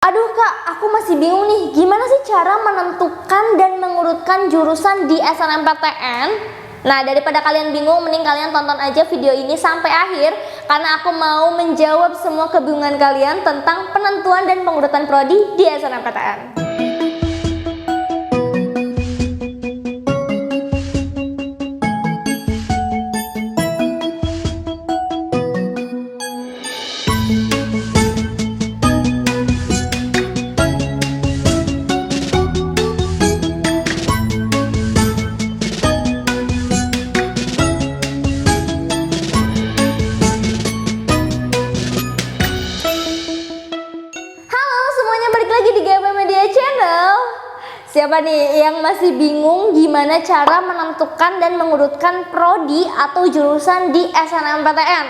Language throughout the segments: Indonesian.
Aduh kak, aku masih bingung nih, gimana sih cara menentukan dan mengurutkan jurusan di SNMPTN? Nah, daripada kalian bingung, mending kalian tonton aja video ini sampai akhir, karena aku mau menjawab semua kebingungan kalian tentang penentuan dan pengurutan prodi di SNMPTN. Siapa nih yang masih bingung gimana cara menentukan dan mengurutkan prodi atau jurusan di SNMPTN?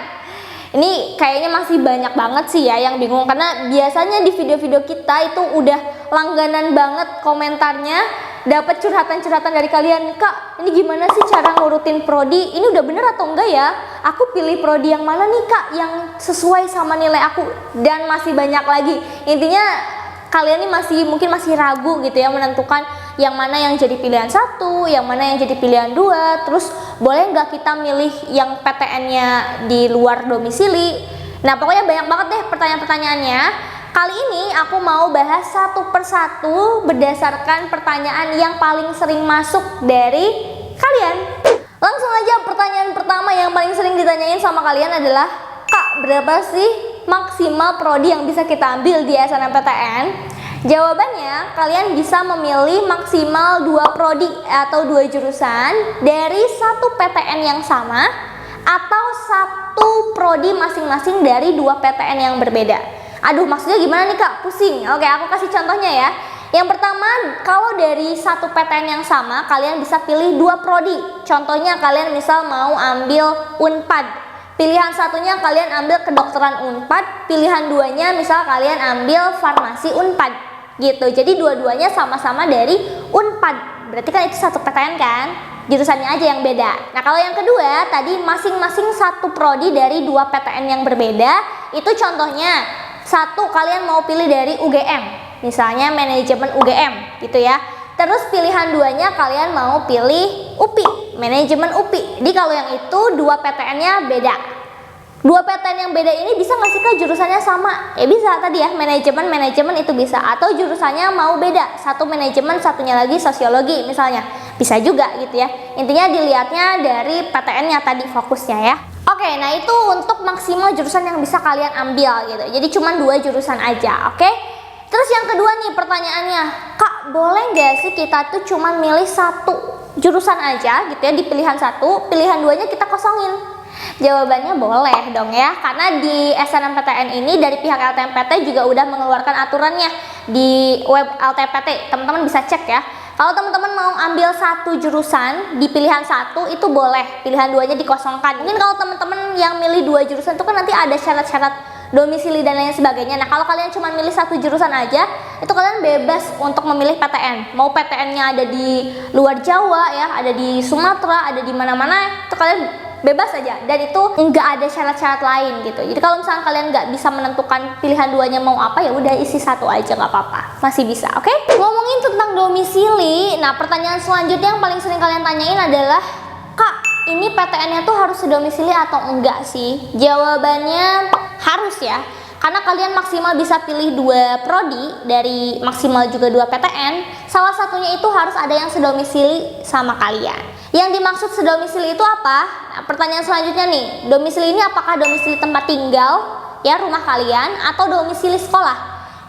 Ini kayaknya masih banyak banget sih ya yang bingung, karena biasanya di video-video kita itu udah langganan banget komentarnya, dapat curhatan-curhatan dari kalian. Kak, ini gimana sih cara ngurutin prodi? Ini udah bener atau enggak ya? Aku pilih prodi yang mana nih kak, yang sesuai sama nilai aku? Dan masih banyak lagi. Intinya kalian nih mungkin masih ragu gitu ya menentukan yang mana yang jadi pilihan satu, yang mana yang jadi pilihan dua. Terus boleh nggak kita milih yang PTN-nya di luar domisili? Nah pokoknya banyak banget deh pertanyaan-pertanyaannya. Kali ini aku mau bahas satu persatu berdasarkan pertanyaan yang paling sering masuk dari kalian. Langsung aja, pertanyaan pertama yang paling sering ditanyain sama kalian adalah, Kak, berapa sih maksimal prodi yang bisa kita ambil di SNMPTN? Jawabannya, kalian bisa memilih maksimal 2 prodi atau 2 jurusan dari satu PTN yang sama, atau satu prodi masing-masing dari 2 PTN yang berbeda. Aduh, maksudnya gimana nih kak? Pusing. Oke, aku kasih contohnya ya. Yang pertama, kalau dari satu PTN yang sama, kalian bisa pilih 2 prodi. Contohnya kalian misal mau ambil Unpad, pilihan satunya kalian ambil kedokteran Unpad, pilihan duanya misal kalian ambil farmasi Unpad gitu. Jadi dua-duanya sama-sama dari Unpad, berarti kan itu satu PTN kan, jurusannya aja yang beda. Nah kalau yang kedua tadi masing-masing satu prodi dari 2 PTN yang berbeda. Itu contohnya, satu kalian mau pilih dari UGM, misalnya manajemen UGM gitu ya. Terus pilihan duanya kalian mau pilih UPI, manajemen UPI. Jadi kalau yang itu 2 PTN-nya beda. 2 PTN yang beda ini bisa nggak sih kak jurusannya sama? Ya bisa, tadi ya manajemen itu bisa. Atau jurusannya mau beda, satu manajemen satunya lagi sosiologi misalnya, bisa juga gitu ya. Intinya dilihatnya dari PTN-nya tadi fokusnya ya. Oke, nah itu untuk maksimal jurusan yang bisa kalian ambil gitu. Jadi cuma 2 jurusan aja, oke? Terus yang kedua nih pertanyaannya, Kak, boleh nggak sih kita tuh cuma milih satu jurusan aja gitu ya, di pilihan satu, pilihan duanya kita kosongin? Jawabannya boleh dong ya, karena di SNMPTN ini dari pihak LTMPT juga udah mengeluarkan aturannya di web LTPT. Teman-teman bisa cek ya. Kalau teman-teman mau ambil satu jurusan di pilihan satu itu boleh, pilihan duanya dikosongkan. Mungkin kalau teman-teman yang milih 2 jurusan itu kan nanti ada syarat-syarat domisili dan lain sebagainya. Nah kalau kalian cuma milih satu jurusan aja, itu kalian bebas untuk memilih PTN. Mau PTN-nya ada di luar Jawa ya, ada di Sumatera, ada di mana-mana, itu kalian bebas aja, dan itu nggak ada syarat-syarat lain gitu. Jadi kalau misalnya kalian nggak bisa menentukan pilihan duanya mau apa, ya udah isi satu aja nggak apa-apa, masih bisa. Oke? Ngomongin tentang domisili, nah pertanyaan selanjutnya yang paling sering kalian tanyain adalah, Kak, ini PTN-nya tuh harus sedomisili atau enggak sih? Jawabannya harus ya, karena kalian maksimal bisa pilih 2 prodi dari maksimal juga 2 PTN. Salah satunya itu harus ada yang sedomisili sama kalian. Yang dimaksud sedomisili itu apa? Nah, pertanyaan selanjutnya nih, domisili ini apakah domisili tempat tinggal ya, rumah kalian, atau domisili sekolah?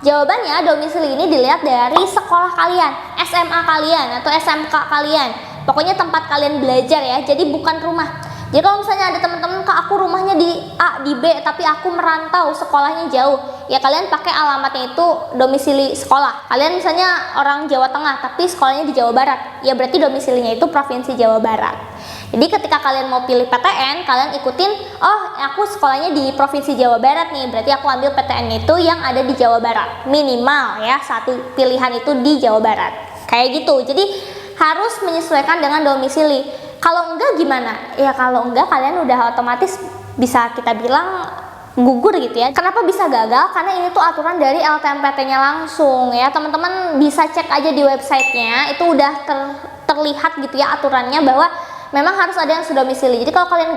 Jawabannya, domisili ini dilihat dari sekolah kalian, SMA kalian atau SMK kalian. Pokoknya tempat kalian belajar ya, jadi bukan rumah. Jadi kalau misalnya ada teman-teman, Kak, aku rumahnya di A, di B, tapi aku merantau, sekolahnya jauh, ya kalian pakai alamatnya itu domisili sekolah. Kalian misalnya orang Jawa Tengah, tapi sekolahnya di Jawa Barat, ya berarti domisilinya itu Provinsi Jawa Barat. Jadi ketika kalian mau pilih PTN, kalian ikutin, oh aku sekolahnya di Provinsi Jawa Barat nih, berarti aku ambil PTN itu yang ada di Jawa Barat. Minimal ya, satu pilihan itu di Jawa Barat. Kayak gitu, jadi harus menyesuaikan dengan domisili. Kalau enggak gimana? Ya kalau enggak kalian udah otomatis bisa kita bilang gugur gitu ya. Kenapa bisa gagal? Karena ini tuh aturan dari LTMPT-nya langsung ya. Teman-teman bisa cek aja di websitenya, itu udah terlihat gitu ya aturannya bahwa memang harus ada yang sedomisili. Jadi kalau kalian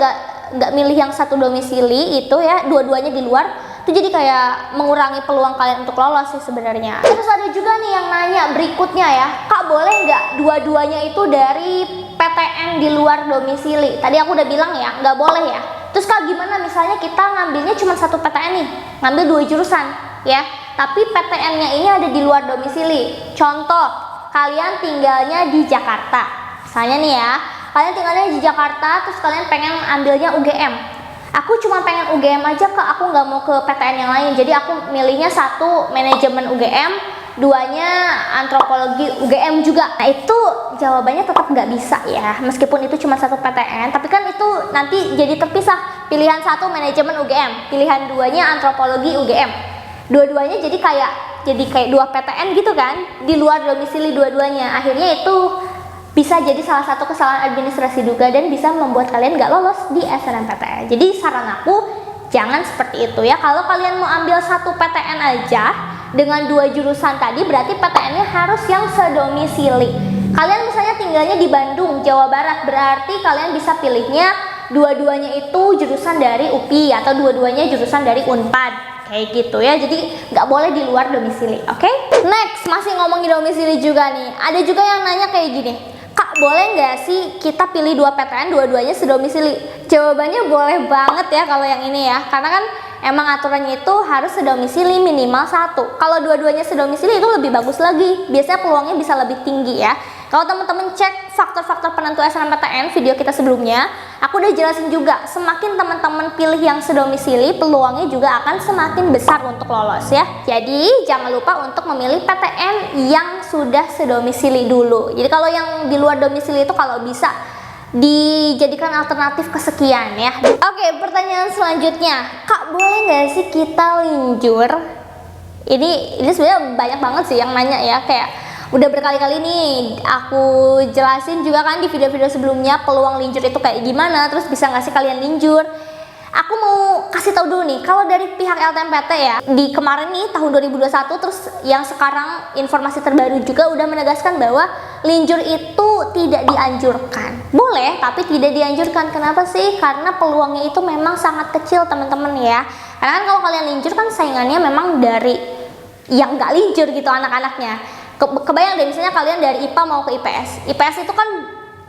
nggak milih yang satu domisili itu ya, dua-duanya di luar, itu jadi kayak mengurangi peluang kalian untuk lolos sih sebenarnya. Terus ada juga nih yang nanya berikutnya ya, Kak boleh nggak dua-duanya itu dari PTN di luar domisili? Tadi aku udah bilang ya, nggak boleh ya. Terus Kak gimana misalnya kita ngambilnya cuma satu PTN nih, ngambil 2 jurusan ya, tapi PTN-nya ini ada di luar domisili. Contoh, kalian tinggalnya di Jakarta, misalnya nih ya, kalian tinggalnya di Jakarta, terus kalian pengen ambilnya UGM. Aku cuma pengen UGM aja Kak, aku nggak mau ke PTN yang lain, jadi aku milihnya satu manajemen UGM, 2-nya antropologi UGM juga. Nah itu jawabannya tetap nggak bisa ya, meskipun itu cuma satu PTN, tapi kan itu nanti jadi terpisah. Pilihan 1 manajemen UGM, pilihan 2-nya antropologi UGM. Dua-duanya jadi kayak 2 PTN gitu kan, di luar domisili dua-duanya. Akhirnya itu bisa jadi salah satu kesalahan administrasi juga dan bisa membuat kalian nggak lolos di SNMPTN. Jadi saran aku jangan seperti itu ya. Kalau kalian mau ambil satu PTN aja dengan 2 jurusan tadi, berarti PTN-nya harus yang sedomisili. Kalian misalnya tinggalnya di Bandung, Jawa Barat, berarti kalian bisa pilihnya dua-duanya itu jurusan dari UPI atau dua-duanya jurusan dari Unpad, kayak gitu ya. Jadi nggak boleh di luar domisili, oke? Next, masih ngomongin domisili juga nih. Ada juga yang nanya kayak gini, Kak boleh nggak sih kita pilih 2 PTN dua-duanya sedomisili? Jawabannya boleh banget ya kalau yang ini ya, karena kan emang aturannya itu harus sedomisili minimal 1. Kalau dua-duanya sedomisili itu lebih bagus lagi, biasanya peluangnya bisa lebih tinggi ya. Kalau teman-teman cek faktor-faktor penentu SNMPTN video kita sebelumnya, aku udah jelasin juga, semakin teman-teman pilih yang sedomisili, peluangnya juga akan semakin besar untuk lolos ya. Jadi jangan lupa untuk memilih PTN yang sudah sedomisili dulu. Jadi kalau yang di luar domisili itu kalau bisa dijadikan alternatif kesekian ya. Oke, pertanyaan selanjutnya, Kak boleh nggak sih kita linjur? Ini sebenarnya banyak banget sih yang nanya ya, kayak udah berkali-kali nih aku jelasin juga kan di video-video sebelumnya peluang linjur itu kayak gimana, terus bisa nggak sih kalian linjur. Aku mau kasih tahu dulu nih, kalau dari pihak LTMPT ya, di kemarin nih tahun 2021, terus yang sekarang informasi terbaru juga udah menegaskan bahwa linjur itu tidak dianjurkan. Boleh, tapi tidak dianjurkan. Kenapa sih? Karena peluangnya itu memang sangat kecil teman-teman ya. Karena kan kalau kalian linjur kan saingannya memang dari yang nggak linjur gitu anak-anaknya. Kebayang deh misalnya kalian dari IPA mau ke IPS. IPS itu kan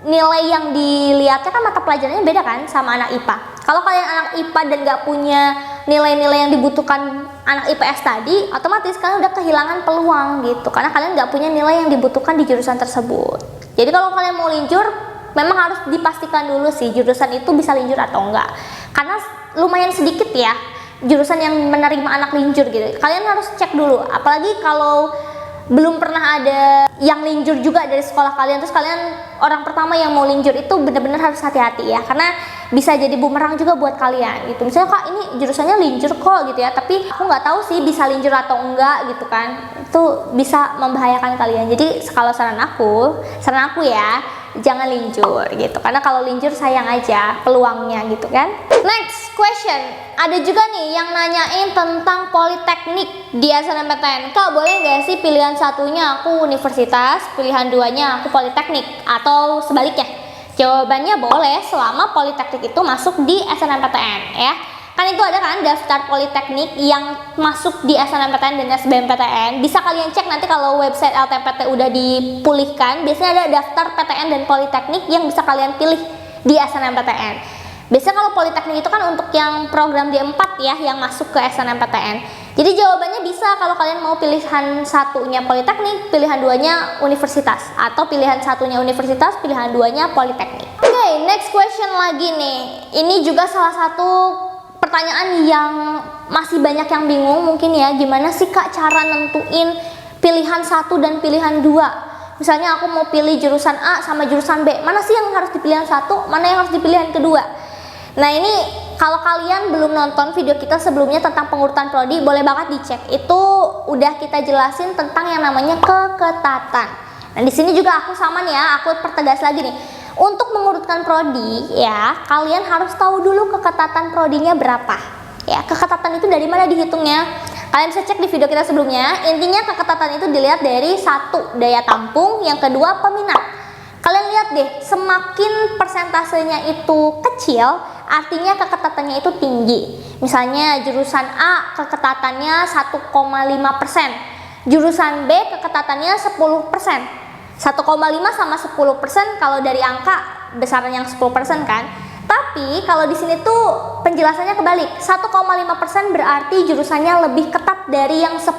nilai yang dilihatnya kan mata pelajarannya beda kan sama anak IPA. Kalau kalian anak IPA dan nggak punya nilai-nilai yang dibutuhkan anak IPS tadi, otomatis kalian udah kehilangan peluang gitu, karena kalian nggak punya nilai yang dibutuhkan di jurusan tersebut. Jadi kalau kalian mau linjur, memang harus dipastikan dulu sih jurusan itu bisa linjur atau enggak, karena lumayan sedikit ya jurusan yang menerima anak linjur gitu. Kalian harus cek dulu, apalagi kalau belum pernah ada yang linjur juga dari sekolah kalian, terus kalian orang pertama yang mau linjur, itu benar-benar harus hati-hati ya, karena bisa jadi bumerang juga buat kalian gitu. Misalnya Kak ini jurusannya linjur kok gitu ya, tapi aku nggak tahu sih bisa linjur atau enggak gitu kan, itu bisa membahayakan kalian. Jadi kalau saran aku ya jangan linjur gitu, karena kalau linjur sayang aja peluangnya gitu kan. Next question, ada juga nih yang nanyain tentang politeknik di SNMPTN. Kak boleh nggak sih pilihan satunya aku universitas, pilihan 2-nya aku politeknik, atau sebaliknya? Jawabannya boleh selama politeknik itu masuk di SNMPTN ya. Kan itu ada kan daftar politeknik yang masuk di SNMPTN dan SBMPTN. Bisa kalian cek nanti kalau website LTMPT udah dipulihkan, biasanya ada daftar PTN dan politeknik yang bisa kalian pilih di SNMPTN. Biasanya kalau politeknik itu kan untuk yang program D4 ya, yang masuk ke SNMPTN. Jadi jawabannya bisa kalau kalian mau pilihan satunya politeknik, pilihan 2-nya universitas, atau pilihan satunya universitas, pilihan 2-nya politeknik. Oke, next question lagi nih. Ini juga salah satu pertanyaan yang masih banyak yang bingung mungkin ya, gimana sih Kak cara nentuin pilihan 1 dan pilihan 2? Misalnya aku mau pilih jurusan A sama jurusan B, mana sih yang harus dipilih yang 1, mana yang harus dipilih yang kedua? Nah ini kalau kalian belum nonton video kita sebelumnya tentang pengurutan prodi, boleh banget dicek. Itu udah kita jelasin tentang yang namanya keketatan. Nah di sini juga aku sama nih ya, aku pertegas lagi nih. Untuk mengurutkan prodi ya, kalian harus tahu dulu keketatan prodinya berapa. Ya, keketatan itu dari mana dihitungnya? Kalian bisa cek di video kita sebelumnya. Intinya keketatan itu dilihat dari satu, daya tampung, yang kedua peminat. Kalian lihat deh, semakin persentasenya itu kecil, artinya keketatannya itu tinggi. Misalnya jurusan A keketatannya 1,5%, jurusan B keketatannya 10%. 1,5 sama 10% kalau dari angka besaran yang 10% kan. Tapi kalau di sini tuh penjelasannya kebalik. 1,5% berarti jurusannya lebih ketat dari yang 10%.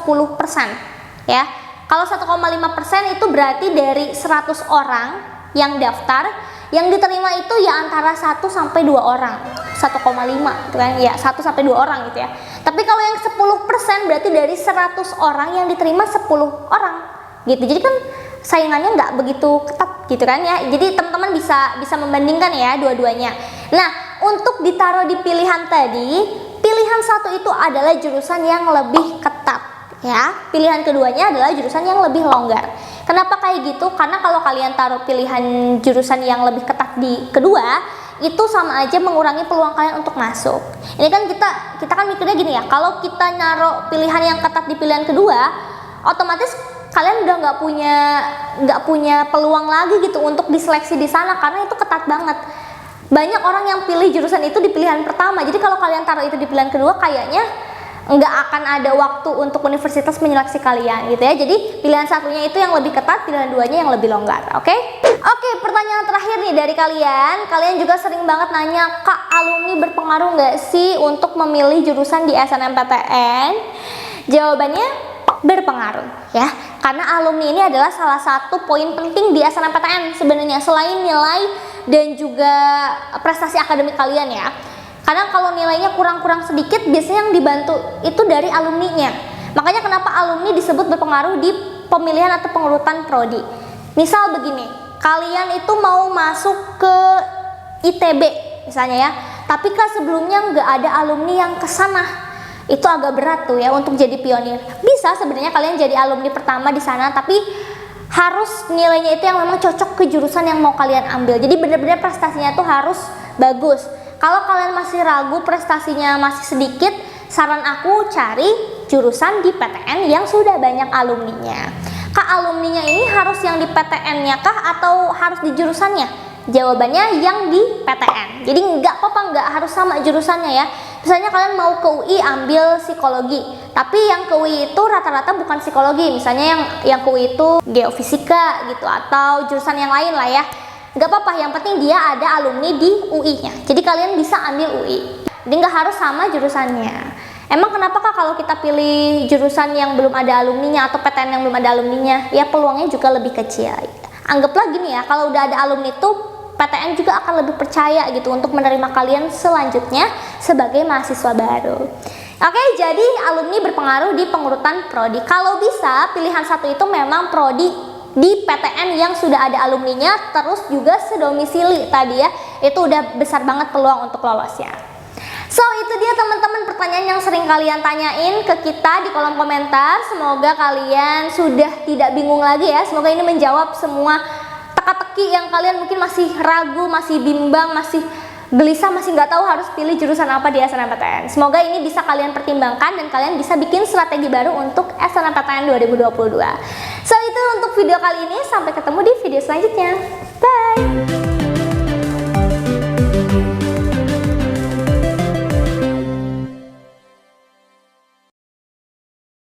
Ya. Kalau 1,5% itu berarti dari 100 orang yang daftar, yang diterima itu ya antara 1 sampai 2 orang. 1,5 gitu kan. Ya, 1 sampai 2 orang gitu ya. Tapi kalau yang 10% berarti dari 100 orang yang diterima 10 orang. Gitu. Jadi kan saingannya nggak begitu ketat gitu kan ya. Jadi teman-teman bisa membandingkan ya dua-duanya. Nah, untuk ditaruh di pilihan tadi, pilihan satu itu adalah jurusan yang lebih ketat ya. Pilihan keduanya adalah jurusan yang lebih longgar. Kenapa kayak gitu? Karena kalau kalian taruh pilihan jurusan yang lebih ketat di kedua, itu sama aja mengurangi peluang kalian untuk masuk. Ini kan kita kan mikirnya gini ya, kalau kita naruh pilihan yang ketat di pilihan kedua, otomatis kalian udah nggak punya peluang lagi gitu untuk diseleksi di sana karena itu ketat banget. Banyak orang yang pilih jurusan itu di pilihan pertama. Jadi kalau kalian taruh itu di pilihan kedua, kayaknya nggak akan ada waktu untuk universitas menyeleksi kalian gitu ya. Jadi pilihan satunya itu yang lebih ketat, pilihan duanya yang lebih longgar. Oke, pertanyaan terakhir nih dari kalian juga sering banget nanya, Kak, alumni berpengaruh nggak sih untuk memilih jurusan di SNMPTN? Jawabannya berpengaruh ya, karena alumni ini adalah salah satu poin penting di SNMPTN sebenarnya, selain nilai dan juga prestasi akademik kalian ya. Karena kalau nilainya kurang-kurang sedikit, biasanya yang dibantu itu dari alumninya. Makanya kenapa alumni disebut berpengaruh di pemilihan atau pengurutan prodi. Misal begini, kalian itu mau masuk ke ITB misalnya ya, tapi kan sebelumnya nggak ada alumni yang kesana. Itu agak berat tuh ya untuk jadi pionir. Bisa sebenarnya kalian jadi alumni pertama di sana, tapi harus nilainya itu yang memang cocok ke jurusan yang mau kalian ambil. Jadi benar-benar prestasinya tuh harus bagus. Kalau kalian masih ragu, prestasinya masih sedikit, saran aku cari jurusan di PTN yang sudah banyak alumninya. Kak, alumninya ini harus yang di PTN-nya kah atau harus di jurusannya? Jawabannya yang di PTN. Jadi nggak apa-apa, nggak harus sama jurusannya ya. Misalnya kalian mau ke UI ambil psikologi, tapi yang ke UI itu rata-rata bukan psikologi. Misalnya yang ke UI itu geofisika gitu, atau jurusan yang lain lah ya. Nggak apa-apa, yang penting dia ada alumni di UI-nya. Jadi kalian bisa ambil UI. Jadi nggak harus sama jurusannya. Emang kenapa Kak kalau kita pilih jurusan yang belum ada alumninya atau PTN yang belum ada alumninya? Ya peluangnya juga lebih kecil. Anggaplah gini ya, kalau udah ada alumni itu PTN juga akan lebih percaya gitu untuk menerima kalian selanjutnya sebagai mahasiswa baru. Oke, jadi alumni berpengaruh di pengurutan prodi. Kalau bisa, pilihan satu itu memang prodi di PTN yang sudah ada alumninya, terus juga sedomisili tadi ya, itu udah besar banget peluang untuk lolosnya. So, itu dia teman-teman pertanyaan yang sering kalian tanyain ke kita di kolom komentar. Semoga kalian sudah tidak bingung lagi ya, semoga ini menjawab semua teka-teki yang kalian mungkin masih ragu, masih bimbang, masih gelisah, masih nggak tahu harus pilih jurusan apa di SNMPTN. Semoga ini bisa kalian pertimbangkan dan kalian bisa bikin strategi baru untuk SNMPTN 2022. So, itu untuk video kali ini. Sampai ketemu di video selanjutnya. Bye!